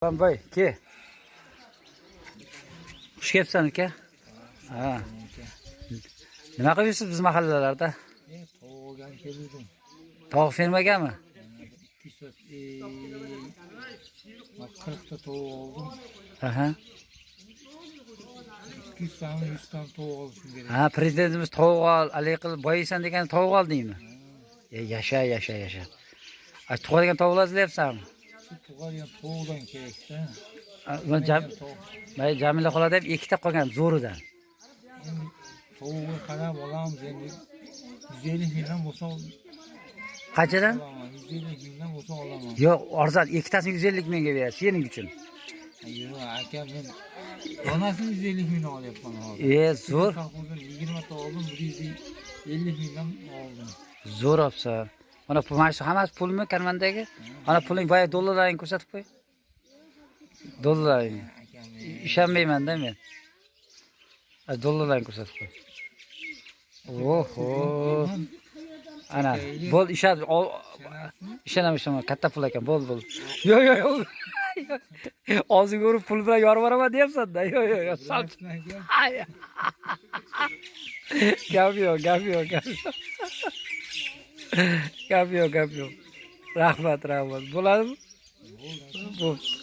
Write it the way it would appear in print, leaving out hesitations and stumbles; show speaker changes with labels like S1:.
S1: Lan boy, ke. Xush kelibsan uka. Ha. Nima qilyapsiz biz mahallalarda?
S2: Tovuqdan keldim.
S1: Tovuq fermaganmi?
S2: 40 ta tovuq oldim.
S1: Aha.
S2: 200 tane 100 tane tovuq olsun gerek.
S1: Ha, prezidentimiz tovuq ol, alay qilib boyaysan degan tovuq oldingmi? Yasha. Tug'adigan tovuqlar izlayapsanmi?
S2: Şu tug'adigan tovuqdan kerak-da.
S1: May Jamila xolada ham ikkita qolgan zo'ridan.
S2: Endi tovuqni qarab olamiz endi 150 mingdan bo'lsa
S1: Qanchadan?
S2: olaman. 150 mingdan bo'lsa olaman.
S1: Yo'q, arzon, ikkitasini 150 mingga berasiz, sening uchun.
S2: Yo'q, aka men donasini 150 mingdan olyapman hozir.
S1: Zo'r.
S2: 20 ta oldim, 150 mingdan oldim.
S1: Zo'r olibsan. Mana pul, mana shu hammasi pulmi karmandagi? Mana puling boya dollarlaringni ko'rsatib qo'y. Dollarlaringni. Ishonmayman-da men. Dollarlaringni ko'rsatib qo'y. Oho. Ana, bo'l ishonaman, katta pul ekan, bo'l. Yo'q. Og'zingga urib pul bilan yorib boraman deyapsan-da. Yo'q, sal. Gap yo'q. Rahmat. Bo'ladimi? Bo'ldi.